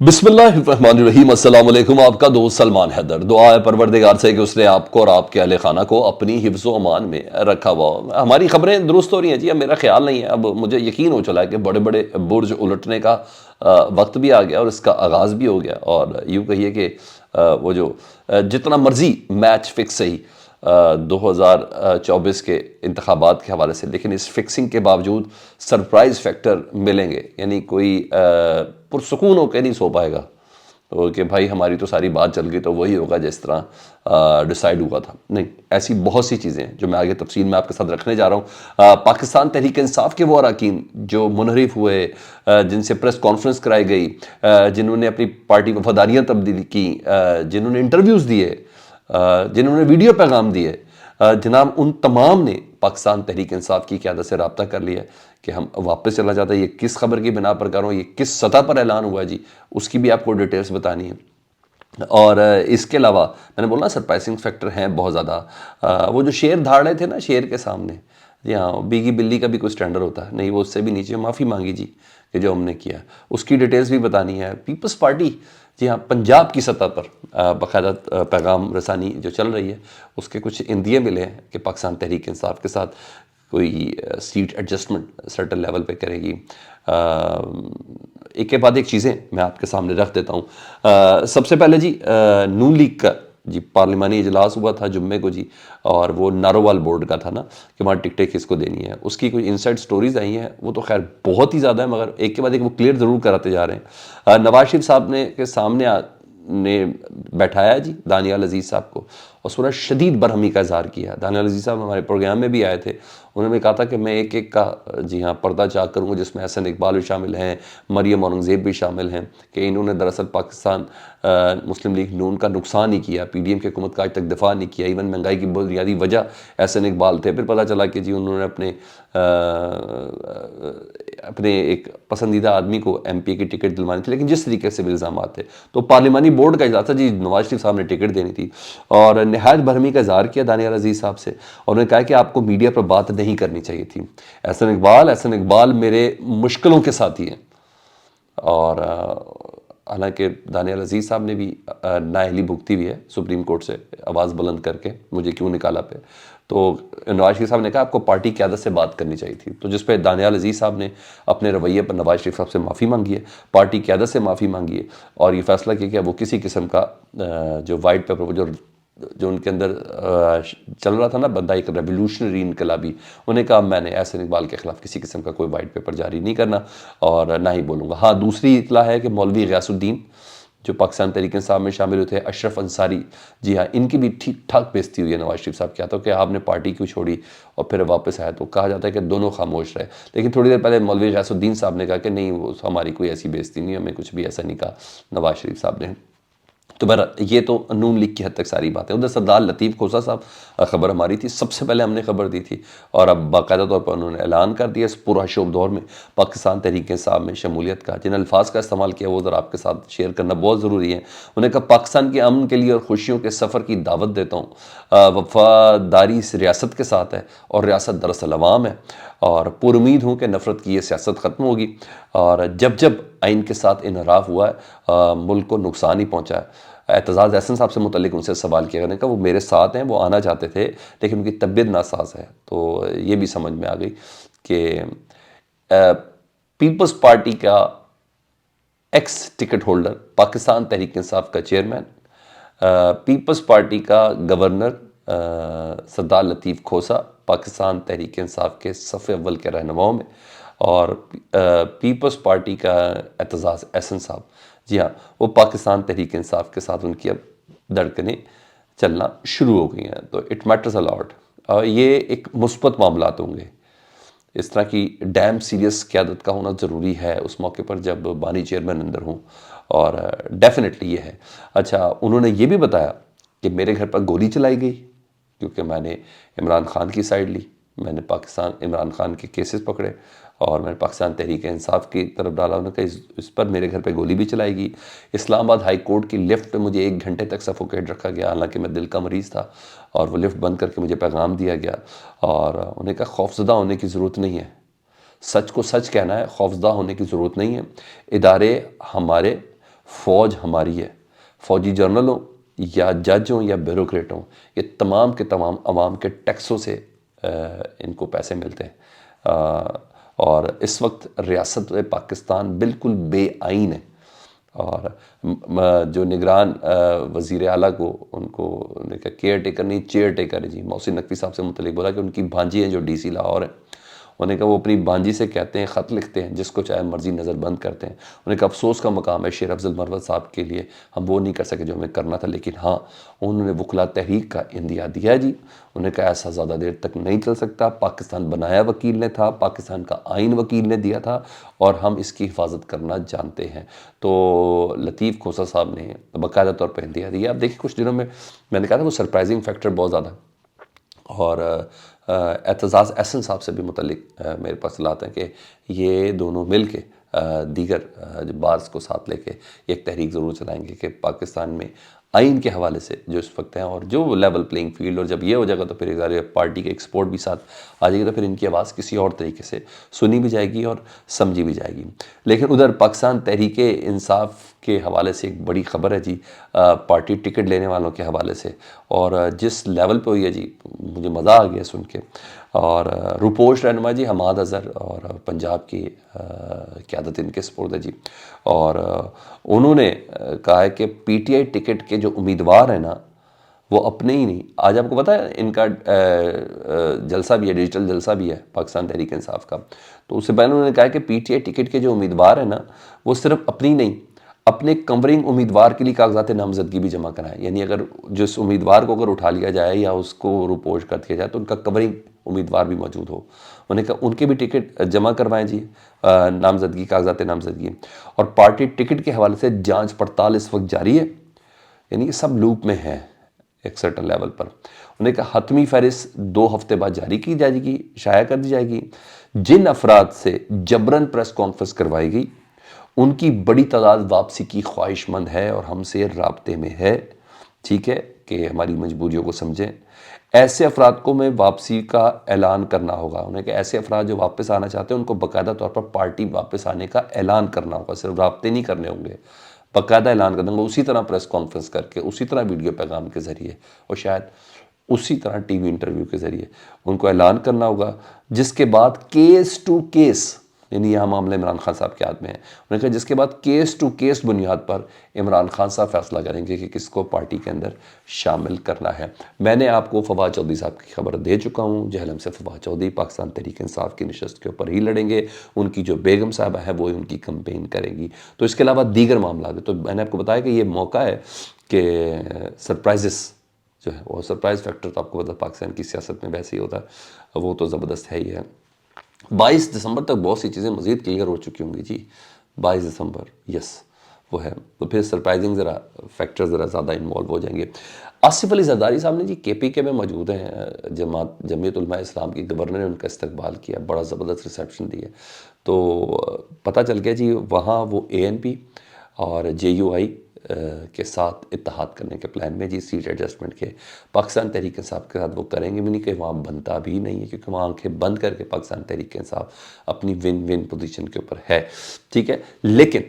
बिस्मिल्लाहिर्रहमानिर्रहीम। अस्सलाम वालेकुम। आपका दोस्त सलमान हैदर। दुआ है परवरदिगार से कि उसने आपको और आपके अहले खाना को अपनी हिफ्ज़ व अमान में रखा हुआ हो। हमारी खबरें दुरुस्त हो रही हैं जी। अब मेरा ख्याल नहीं है, अब मुझे यकीन हो चला है कि बड़े बड़े बुर्ज उलटने का वक्त भी आ गया और इसका आगाज़ भी हो गया। और यूँ कहिए कि वो जो जितना मर्ज़ी मैच फिक्स सही 2024 के इंतखाबात के हवाले से, लेकिन इस फिक्सिंग के बावजूद सरप्राइज़ फैक्टर मिलेंगे। यानी कोई पुरसुकून होकर नहीं सो पाएगा तो कि भाई हमारी तो सारी बात चल गई तो वही होगा जिस तरह डिसाइड हुआ था। नहीं, ऐसी बहुत सी चीज़ें हैं जो मैं आगे तफसील में आपके साथ रखने जा रहा हूँ। पाकिस्तान तहरीक इंसाफ के वो अरकान जो मुनहरिफ हुए, जिनसे प्रेस कॉन्फ्रेंस कराई गई, जिन्होंने अपनी पार्टी वफादारियाँ तब्दील की, जिन्होंने इंटरव्यूज़ दिए, जिन्होंने वीडियो पैगाम दिए, जनाब उन तमाम ने पाकिस्तान तहरीक इंसाफ की क़यादत से रब्ता कर लिया कि हम वापस चला जाता है। ये किस खबर की बिना पर कर रहा हूँ, ये किस सतह पर ऐलान हुआ है जी, उसकी भी आपको डिटेल्स बतानी है। और इसके अलावा मैंने बोला सरप्राइजिंग फैक्टर हैं बहुत ज़्यादा। वो जो शेर धाड़ रहे थे ना शेर के सामने, जी हाँ, बीगी बिल्ली का भी कोई स्टैंडर्ड होता है नहीं, वो उससे भी नीचे माफ़ी मांगी जी कि जो हमने किया, उसकी डिटेल्स भी बतानी है। पीपल्स पार्टी, जी हाँ, पंजाब की सतह पर बाकायदा पैगाम रसानी जो चल रही है, उसके कुछ इंदिए मिले हैं कि पाकिस्तान तहरीक इंसाफ के साथ कोई सीट एडजस्टमेंट सर्टन लेवल पे करेगी। एक के बाद एक चीज़ें मैं आपके सामने रख देता हूँ। सबसे पहले जी नून लीग का जी पार्लिमानी इजलास हुआ था जुम्मे को जी, और वो नारोवाल बोर्ड का था ना कि वहाँ टिकटें किसको देनी है, उसकी कोई इनसाइड स्टोरीज आई हैं। वो तो खैर बहुत ही ज़्यादा है, मगर एक के बाद एक वो क्लियर ज़रूर कराते जा रहे हैं। नवाज शरीफ साहब ने के सामने ने बैठाया जी दानियाल अजीज़ साहब को और पूरा शदीद बरहमी का इजहार किया। दानियाल अजीज़ साहब हमारे प्रोग्राम में भी आए थे, उन्होंने कहा था कि मैं एक एक का जी हाँ पर्दा चाक करूँगा, जिसमें एहसन इकबाल भी शामिल हैं, मरियम औरंगज़ेब भी शामिल हैं, कि इन्होंने दरअसल पाकिस्तान मुस्लिम लीग नून का नुकसान ही किया, PDM की हुकूमत का आज तक दिफा नहीं किया। इवन महंगाई की बुनियादी वजह एहसन इकबाल थे। फिर पता चला कि जी उन्होंने अपने एक पसंदीदा आदमी को MP की टिकट दिलवानी थी, लेकिन जिस तरीके से इल्ज़ाम थे तो पार्लिमानी बोर्ड का इजलास था जी, नवाज शरीफ साहब ने टिकट देनी थी और नहायत बरहमी का इजहार किया दानियाल अजीज़ साहब से, और उन्होंने कहा कि आपको मीडिया पर बात नहीं करनी चाहिए थी। एहसन इकबाल मेरे मुश्किलों के साथी हैं। और हालांकि दानियाल अजीज़ साहब ने भी नाअहली भुगती हुई है सुप्रीम कोर्ट से आवाज़ बुलंद करके मुझे क्यों निकाला पे, तो नवाज शरीफ साहब ने कहा आपको पार्टी क़यादत से बात करनी चाहिए थी, तो जिस पे दानियाल अजीज़ साहब ने अपने रवैये पर नवाज शरीफ साहब से माफ़ी मांगी है, पार्टी क़यादत से माफ़ी मांगी है और ये फैसला किया कि वो किसी किस्म का जो वाइट पेपर जो उनके अंदर चल रहा था ना बंदा, एक रेवोल्यूशनरी इनकलाबी, उन्हें कहा मैंने एहसन इकबाल के ख़िलाफ़ किसी किस्म का कोई वाइट पेपर जारी नहीं करना और ना ही बोलूँगा। हाँ, दूसरी इतला है कि मौलवी ग़ियासुद्दीन जो पाकिस्तान तहरीक इंसाफ में शामिल हुए थे, अशरफ अंसारी, जी हाँ, इनकी भी ठीक ठाक बेइज्जती हुई है नवाज शरीफ साहब। क्या तो कि आपने पार्टी क्यों छोड़ी और फिर वापस आया, तो कहा जाता है कि दोनों खामोश रहे। लेकिन थोड़ी देर पहले मौलवी ग़ियासुद्दीन साहब ने कहा कि नहीं, वो हमारी कोई ऐसी बेइज्जती नहीं, हमें कुछ भी ऐसा नहीं कहा नवाज शरीफ साहब ने। तो बहरहाल ये तो नून लीग की हद तक सारी बात है। उधर सरदार लतीफ़ खोसा साहब, खबर हमारी थी, सबसे पहले हमने खबर दी थी और अब बाकायदा तौर पर उन्होंने ऐलान कर दिया इस पूरा शोब दौर में पाकिस्तान तहरीक इंसाफ में शमूलियत का। जिन अल्फाज का इस्तेमाल किया वो ज़रा आपके साथ शेयर करना बहुत ज़रूरी है। उन्हें कहा पाकिस्तान के अमन के लिए और खुशियों के सफ़र की दावत देता हूँ। वफादारी इस रियासत के साथ है और रियासत दरअसल अवाम है और पुरुमीद हूँ कि नफ़रत की ये सियासत ख़त्म होगी। और जब जब आइन के साथ इनहराफ हुआ है मुल्क को नुकसान ही पहुँचा है। एतजाज़ एहसन साहब से मुतल्लिक उनसे सवाल किया गया, वो मेरे साथ हैं, वो आना चाहते थे लेकिन उनकी तबीयत नासाज है। तो ये भी समझ में आ गई कि पीपल्स पार्टी का x ticket holder, Pakistan Tehreek Insaf का चेयरमैन, पीपल्स पार्टी का गवर्नर सरदार लतीफ़ खोसा पाकिस्तान तहरीक इंसाफ के सफ़े अव्वल के रहनुमाओं में, और पीपल्स पार्टी का एतजाज़ एहसन साहब, जी हाँ, वो पाकिस्तान तहरीक इंसाफ के साथ उनकी अब धड़कनें चलना शुरू हो गई हैं। तो इट मैटर्स अ लॉट। ये एक मुस्बत मामलात होंगे। इस तरह की डैम सीरियस क़यादत का होना ज़रूरी है उस मौके पर जब बानी चेयरमैन अंदर हों, और डेफिनेटली ये है। अच्छा, उन्होंने ये भी बताया कि मेरे घर पर गोली चलाई गई क्योंकि मैंने इमरान खान की साइड ली, मैंने पाकिस्तान इमरान खान के केसेस पकड़े और मैंने पाकिस्तान तहरीक इंसाफ की तरफ डाला। उन्होंने कहा इस पर मेरे घर पे गोली भी चलाई गई। इस्लामाबाद हाई कोर्ट की लिफ्ट पे मुझे 1 घंटे तक सफोकेट रखा गया, हालांकि मैं दिल का मरीज़ था, और वो लिफ्ट बंद करके मुझे पैगाम दिया गया। और उन्हें कहा खौफज़दा होने की ज़रूरत नहीं है, सच को सच कहना है, खौफज़दा होने की ज़रूरत नहीं है। इदारे हमारे فوج ہماری ہے، فوجی جنرل ہوں یا جج ہوں یا بیوروکریٹ ہوں، یہ تمام کے تمام عوام کے ٹیکسوں سے ان کو پیسے ملتے ہیں، اور اس وقت ریاست پاکستان بالکل بے آئین ہے، اور جو نگران وزیر اعلیٰ کو ان کو کیئر ٹیکر نہیں چیئر ٹیکر ہے جی، محسن نقوی صاحب سے متعلق بولا کہ ان کی بھانجی ہیں جو ڈی سی لاہور ہیں، انہوں نے کہا وہ اپنی بھانجی سے کہتے ہیں، خط لکھتے ہیں، جس کو چاہے مرضی نظر بند کرتے ہیں، انہوں نے کہا افسوس کا مقام ہے شیر افضل مروت صاحب کے لیے، ہم وہ نہیں کر سکے جو ہمیں کرنا تھا، لیکن ہاں انہوں نے وکلاء تحریک کا اندیا دیا جی، انہوں نے کہا ایسا زیادہ دیر تک نہیں چل سکتا، پاکستان بنایا وکیل نے تھا، پاکستان کا آئین وکیل نے دیا تھا، اور ہم اس کی حفاظت کرنا جانتے ہیں۔ تو لطیف کھوسہ صاحب نے باقاعدہ طور پر اندیا دیا۔ اب دیکھیں کچھ دنوں میں نے کہا تھا وہ سرپرائزنگ فیکٹر بہت زیادہ، اور اعتزاز احسن صاحب سے بھی متعلق میرے پاس اطلاعات ہیں کہ یہ دونوں مل کے دیگر بارز کو ساتھ لے کے ایک تحریک ضرور چلائیں گے کہ پاکستان میں آئین کے حوالے سے جو اس وقت ہیں اور جو لیول پلینگ فیلڈ، اور جب یہ ہو جائے گا تو پھر ظاہر پارٹی کے ایکسپورٹ بھی ساتھ آ جائے گی، تو پھر ان کی آواز کسی اور طریقے سے سنی بھی جائے گی اور سمجھی بھی جائے گی۔ لیکن ادھر پاکستان تحریک انصاف کے حوالے سے ایک بڑی خبر ہے جی، پارٹی ٹکٹ لینے والوں کے حوالے سے، اور جس لیول پہ ہوئی ہے جی مجھے مزہ آ گیا سن کے، اور روپوش رہنما جی حماد اظہر اور پنجاب کی قیادت ان کے سپرد ہے جی، اور انہوں نے کہا ہے کہ پی ٹی آئی ٹکٹ کے جو امیدوار ہیں نا وہ اپنے ہی نہیں، آج آپ کو پتہ ہے ان کا جلسہ بھی ہے، ڈیجیٹل جلسہ بھی ہے پاکستان تحریک انصاف کا، تو اس سے پہلے انہوں نے کہا کہ پی ٹی آئی ٹکٹ کے جو امیدوار ہیں نا وہ صرف اپنی نہیں، اپنے کورنگ امیدوار کے لیے کاغذات نامزدگی بھی جمع کرائیں، یعنی اگر جس امیدوار کو اگر اٹھا لیا جائے یا اس کو روپوش کر دیا جائے تو ان کا کورنگ امیدوار بھی موجود ہو، انہوں نے کہا ان کے بھی ٹکٹ جمع کروائیں جی، نامزدگی کاغذات نامزدگی، اور پارٹی ٹکٹ کے حوالے سے جانچ پڑتال اس وقت جاری ہے، یعنی یہ سب لوپ میں ہیں ایک سرٹن لیول پر۔ انہوں نے کہا حتمی فہرست 2 ہفتے بعد جاری کی جائے گی، شائع کر دی جائے گی، جن افراد سے جبراً پریس کانفرنس کروائی گئی ان کی بڑی تعداد واپسی کی خواہش مند ہے اور ہم سے رابطے میں ہے، ٹھیک ہے کہ ہماری مجبوریوں کو سمجھیں، ایسے افراد کو میں واپسی کا اعلان کرنا ہوگا، انہیں کہ ایسے افراد جو واپس آنا چاہتے ہیں ان کو باقاعدہ طور پر پارٹی واپس آنے کا اعلان کرنا ہوگا، صرف رابطے نہیں کرنے ہوں گے، باقاعدہ اعلان کرنا ہوگا، اسی طرح پریس کانفرنس کر کے، اسی طرح ویڈیو پیغام کے ذریعے، اور شاید اسی طرح ٹی وی انٹرویو کے ذریعے ان کو اعلان کرنا ہوگا، جس کے بعد کیس ٹو کیس، یعنی یہاں معاملہ عمران خان صاحب کے ہاتھ میں ہے، انہوں نے کہا جس کے بعد کیس ٹو کیس بنیاد پر عمران خان صاحب فیصلہ کریں گے کہ کس کو پارٹی کے اندر شامل کرنا ہے۔ میں نے آپ کو فواد چودھری صاحب کی خبر دے چکا ہوں، جہلم سے فواد چودھری پاکستان تحریک انصاف کی نشست کے اوپر ہی لڑیں گے، ان کی جو بیگم صاحبہ ہے وہ ان کی کمپین کریں گی، تو اس کے علاوہ دیگر معاملات ہیں، تو میں نے آپ کو بتایا کہ یہ موقع ہے کہ سرپرائزز جو ہے وہ سرپرائز فیکٹر تو آپ کو پتہ پاکستان کی سیاست میں ویسے ہی ہوتا ہے، وہ تو زبردست ہے ہی ہے۔ 22 دسمبر تک بہت سی چیزیں مزید کلیئر ہو چکی ہوں گی جی، 22 دسمبر یس وہ ہے، تو پھر سرپرائزنگ ذرا فیکٹر ذرا زیادہ انوالو ہو جائیں گے۔ آصف علی زرداری صاحب نے جی کے پی کے میں موجود ہیں، جمعیت علماء اسلام کی گورنر نے ان کا استقبال کیا، بڑا زبردست ریسیپشن دی ہے، تو پتہ چل گیا جی وہاں وہ اے این پی اور جے یو آئی کے ساتھ اتحاد کرنے کے پلان میں جی، سیٹ ایڈجسٹمنٹ کے پاکستان تحریک انصاف کے ساتھ وہ کریں گے بھی نہیں، کہ وہاں بنتا بھی نہیں ہے، کیونکہ وہاں آنکھیں بند کر کے پاکستان تحریک انصاف اپنی ون ون پوزیشن کے اوپر ہے، ٹھیک ہے۔ لیکن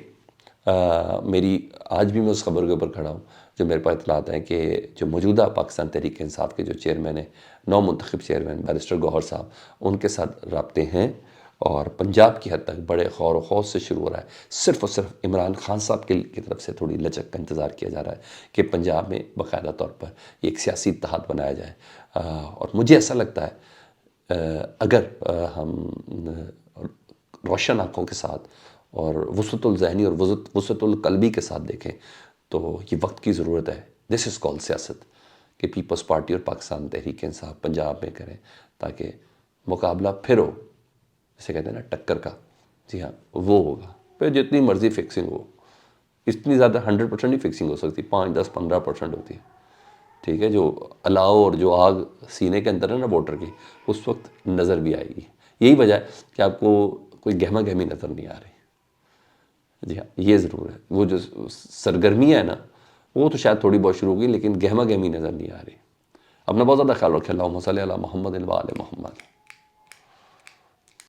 میری آج بھی میں اس خبر کے اوپر کھڑا ہوں جو میرے پاس اطلاعات ہیں کہ جو موجودہ پاکستان تحریک انصاف کے جو چیئرمین ہیں، نو منتخب چیئرمین بیرسٹر گوہر صاحب، ان کے ساتھ رابطے ہیں، اور پنجاب کی حد تک بڑے خور و خوص سے شروع ہو رہا ہے، صرف اور صرف عمران خان صاحب کی طرف سے تھوڑی لچک کا انتظار کیا جا رہا ہے کہ پنجاب میں باقاعدہ طور پر ایک سیاسی اتحاد بنایا جائے، اور مجھے ایسا لگتا ہے اگر ہم روشن آنکھوں کے ساتھ اور وسعت الذہنی اور وسعت القلبی کے ساتھ دیکھیں تو یہ وقت کی ضرورت ہے، دس از کال سیاست، کہ پیپلز پارٹی اور پاکستان تحریک انصاف پنجاب میں کریں تاکہ مقابلہ پھر ہو، جسے کہتے ہیں نا ٹکر کا، جی ہاں وہ ہوگا، پھر جتنی مرضی فکسنگ ہو، اتنی زیادہ 100% نہیں فکسنگ ہو سکتی، 5 10 15% ہوتی ہے، ٹھیک ہے، جو الاؤ اور جو آگ سینے کے اندر ہے نا ووٹر کی، اس وقت نظر بھی آئے گی، یہی وجہ ہے کہ آپ کو کوئی گہما گہمی نظر نہیں آ رہی، جی ہاں یہ ضرور ہے، وہ جو سرگرمیاں ہیں نا وہ تو شاید تھوڑی بہت شروع ہوگی لیکن گہما گہمی نظر نہیں آ رہی۔ اپنا بہت زیادہ خیال رکھیں، اللہم صلی علی محمد و آل محمد۔